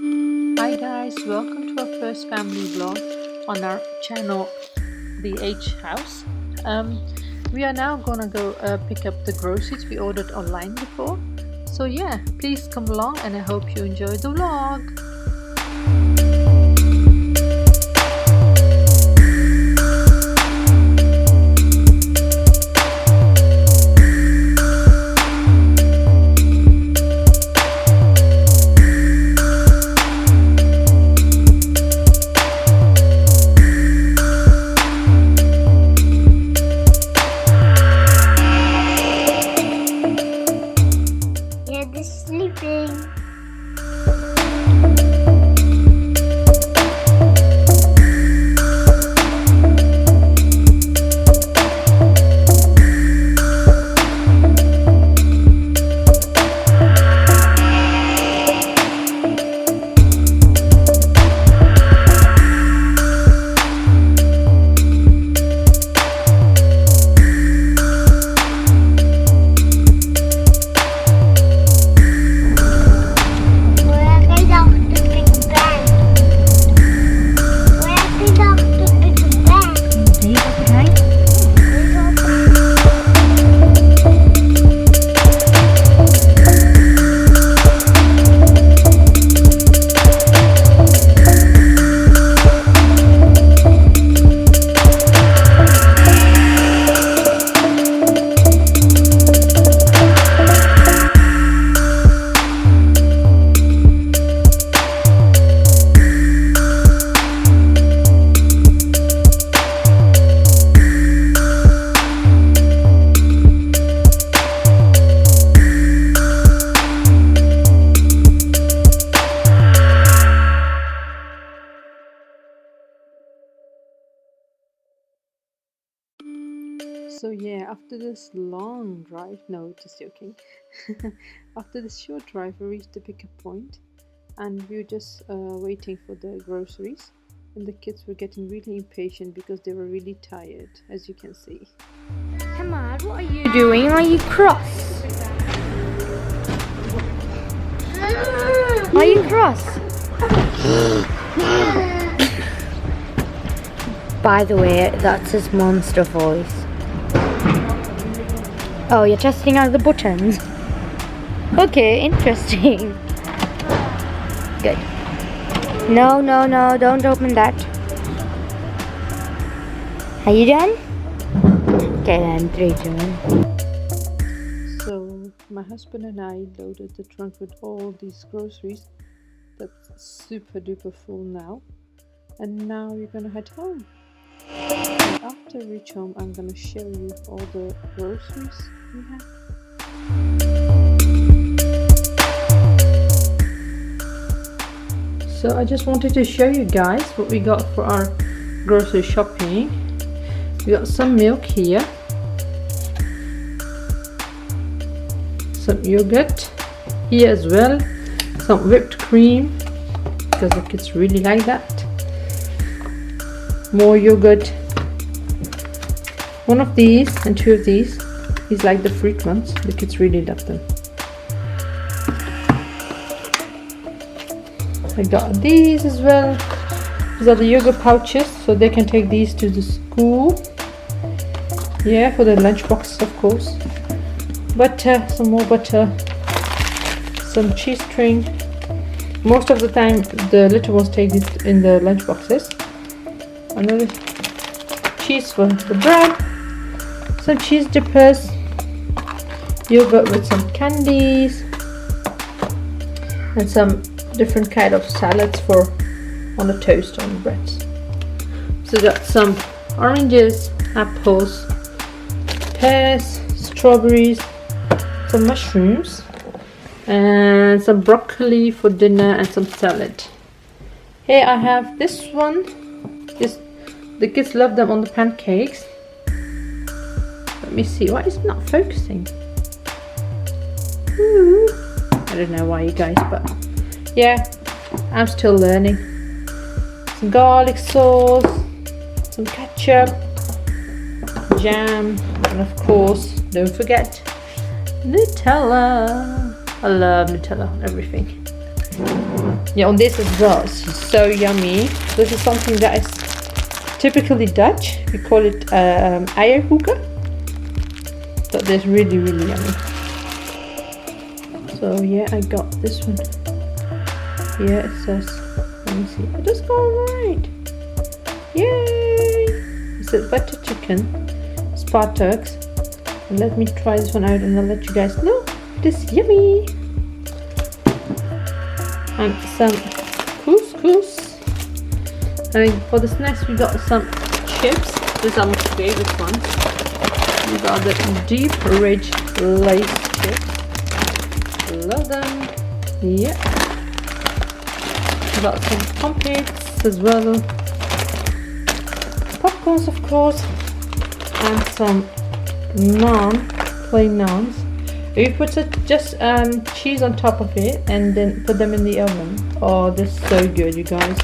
Hi guys, welcome to our first family vlog on our channel, the H House. We are now gonna go pick up the groceries we ordered online before. So yeah, please come along and I hope you enjoy the vlog. Sleeping. So yeah, after this long drive, no, just joking. After this short drive, we reached the pickup point and we were just waiting for the groceries. And the kids were getting really impatient because they were really tired, as you can see. Hamad, what are you doing? Are you cross? Are you cross? By the way, that's his monster voice. Oh, you're testing out the buttons? Okay, interesting. Good. No, don't open that. Are you done? Okay then, 3, 2, 1. So my husband and I loaded the trunk with all these groceries. That's super duper full now. And now we're gonna head home. And after we reach home, I'm gonna show you all the groceries we have. So I just wanted to show you guys what we got for our grocery shopping. We got some milk here, some yogurt here as well, some whipped cream because the kids really like that, more yogurt, one of these and 2 of these. These like the fruit ones, the kids really love them. I got these as well. These are the yogurt pouches, so they can take these to the school. Yeah, for the lunch box, of course. Butter, some more butter, some cheese string. Most of the time the little ones take this in the lunch boxes. Another cheese for the bread, some cheese dippers, yogurt with some candies, and some different kind of salads for on the toast on the breads. So got some oranges, apples, pears, strawberries, some mushrooms, and some broccoli for dinner, and some salad. Here I have this one. The kids love them on the pancakes. Let me see, why is it not focusing? Ooh. I don't know why, you guys, but yeah, I'm still learning. Some garlic sauce, some ketchup, jam, and of course, don't forget Nutella. I love Nutella on everything. yeah, on this as well. It's so yummy. This is something that is typically Dutch. We call it eierkoeken. But this really yummy. So yeah, I got this one. Yeah, it says, let me see. It does go right. Yay! It says butter chicken, Spartaks. And let me try this one out and I'll let you guys know. It is yummy. And some couscous. And for the snacks we got some chips. These are my favorite ones. These are the deep ridge Lay's chips. Love them. Yeah. We got some comfits as well. Popcorns of course. And some naan, plain naans. You put just cheese on top of it and then put them in the oven. Oh, that's so good, you guys.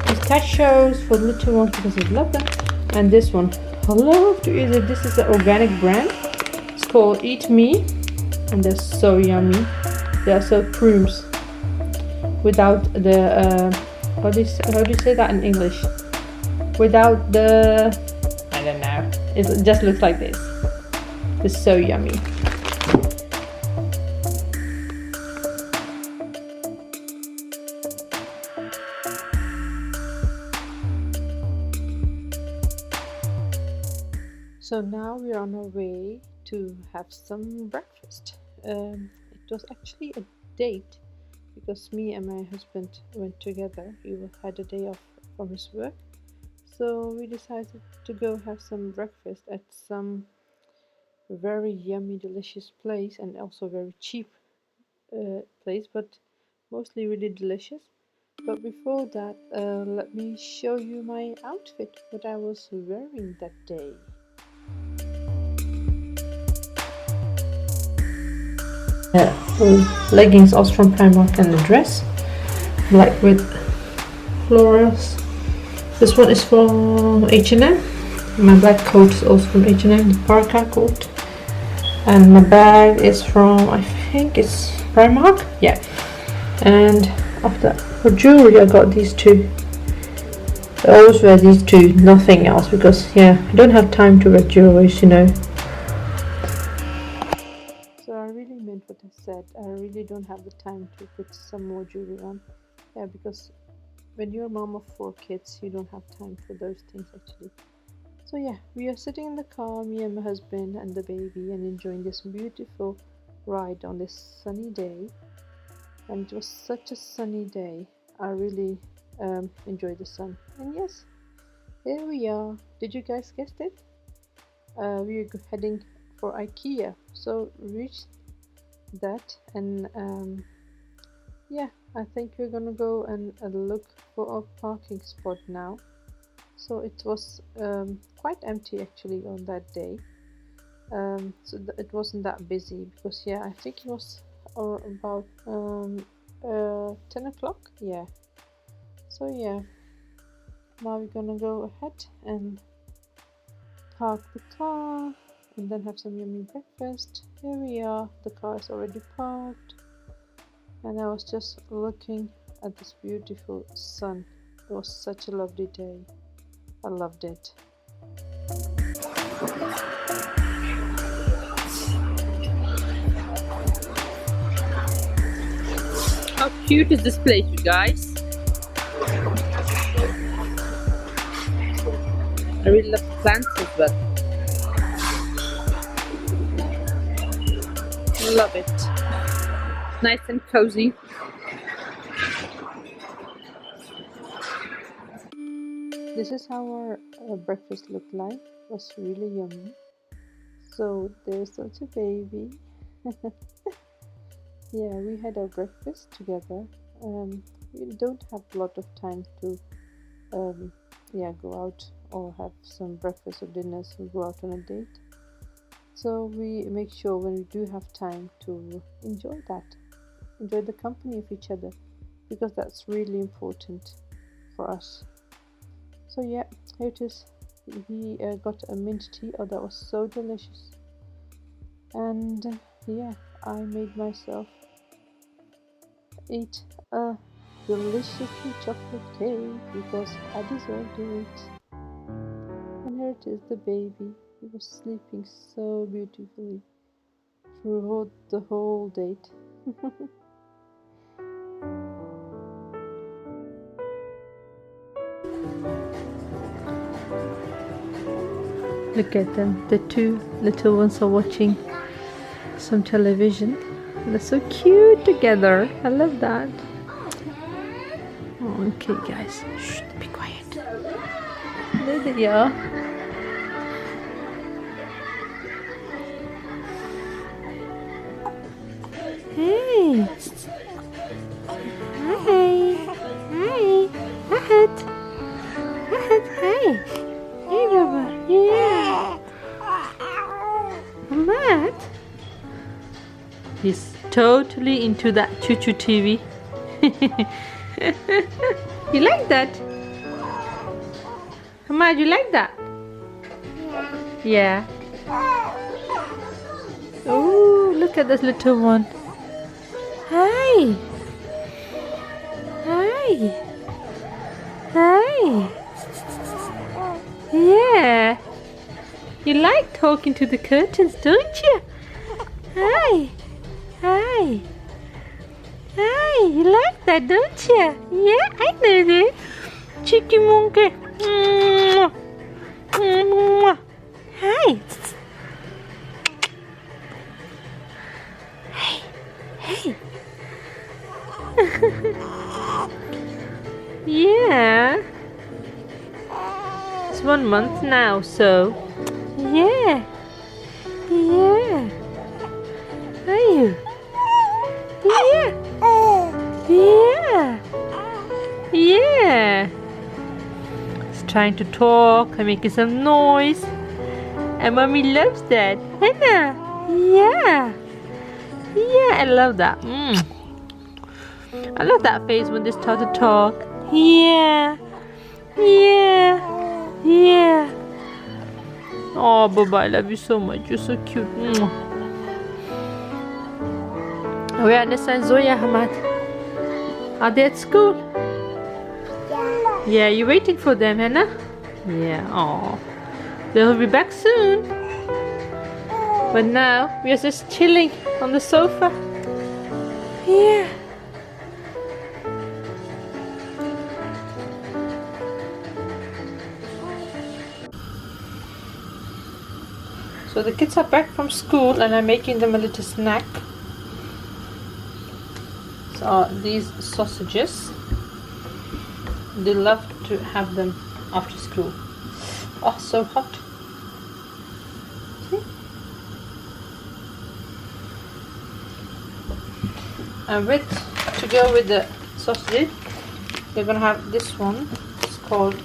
Pistachios for the little ones because I love them. And this one, I love to eat it. This is an organic brand. It's called Eat Me, and they're so yummy. They are so prunes without the how do you say that in English? Without the, I don't know. It just looks like this. It's so yummy. So now we're on our way to have some breakfast. It was actually a date because me and my husband went together. He had a day off from his work. So we decided to go have some breakfast at some very yummy, delicious place and also very cheap place, but mostly really delicious. But before that, let me show you my outfit, what I was wearing that day. Leggings also from Primark and a dress, black with florals. This one is from H&M. My black coat is also from H&M, the parka coat. And my bag is from, I think it's Primark. Yeah. And after for jewelry, I got these two. I always wear these two, nothing else, because yeah, I don't have time to wear jewelry, you know. So I really meant what I said. I really don't have the time to put some more jewelry on. Yeah, because when you're a mom of 4 kids, you don't have time for those things actually. So yeah, we are sitting in the car, me and my husband and the baby, and enjoying this beautiful ride on this sunny day. And it was such a sunny day. I really enjoyed the sun. And yes, here we are. Did you guys guess it? We are heading for Ikea. So reached that, and yeah, I think we're gonna go and look for a parking spot now. So it was quite empty actually on that day. So it wasn't that busy because yeah, I think it was about 10 o'clock. Yeah. So yeah, now we're gonna go ahead and park the car and then have some yummy breakfast. Here we are. The car is already parked, and I was just looking at this beautiful sun. It was such a lovely day. I loved it. How cute is this place, you guys? I really love the plants as well. Love it. Nice and cozy. This is how our breakfast looked like. It was really yummy. So there's such a baby. Yeah, we had our breakfast together. We don't have a lot of time to go out or have some breakfast or dinner, so we go out on a date. So we make sure when we do have time to enjoy the company of each other, because that's really important for us. So yeah, here it is. We got a mint tea. Oh, that was so delicious. And yeah, I made myself eat a deliciously chocolate cake because I deserved it. And here it is, the baby. He was sleeping so beautifully throughout the whole date. Look at them. The two little ones are watching some television. They're so cute together. I love that. Oh, okay, guys. Shh, be quiet. There they are. Hey. Hi. Hi. Ahad. Ahad, hi. Hey, Baba. Yeah. Ahmad. He's totally into that choo-choo TV. You like that? Ahmad, you like that? Yeah. Oh, look at this little one. Hi. Hi. Hi. Yeah. You like talking to the curtains, don't you? Hi. Hi. Hi. You like that, don't you? Yeah, I know that. Cheeky monkey. Mwah. Mwah. Hi. Hey. Hey. Yeah. It's 1 month now, so yeah. Yeah. Are you? Yeah. Yeah. Yeah. It's trying to talk and making some noise. And mommy loves that. Hannah. Yeah. Yeah, I love that. I love that face when they start to talk. Yeah. Yeah. Yeah. Oh, Baba, I love you so much. You're so cute. Where are Nessa and Zoya, Hamad? Are they at school? Yeah, you're waiting for them, Hannah? Yeah. Oh, they'll be back soon. But now we are just chilling on the sofa. Yeah. So the kids are back from school and I'm making them a little snack. So these sausages, they love to have them after school. Oh, so hot. See? And to go with the sausage, you're gonna have this one. It's called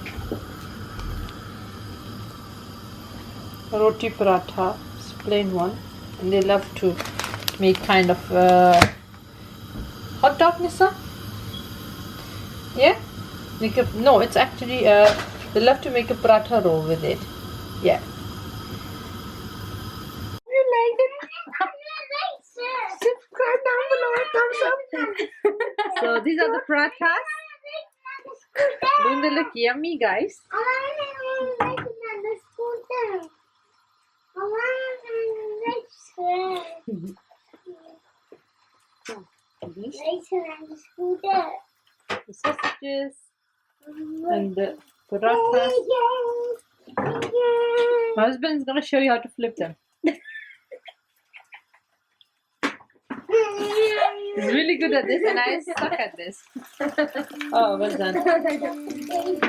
roti paratha. It's a plain one, and they love to make kind of hot dog, Nissa. Yeah, no, it's actually they love to make a paratha roll with it. Yeah. You like it? Subscribe down below, thumbs up. So these are the parathas. Don't they look yummy, guys? The sausages and the parathas. My husband is going to show you how to flip them. He's really good at this and I suck at this. Oh, well done.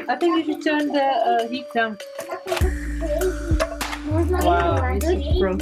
I think you should turn the heat down. Wow, he's so pro.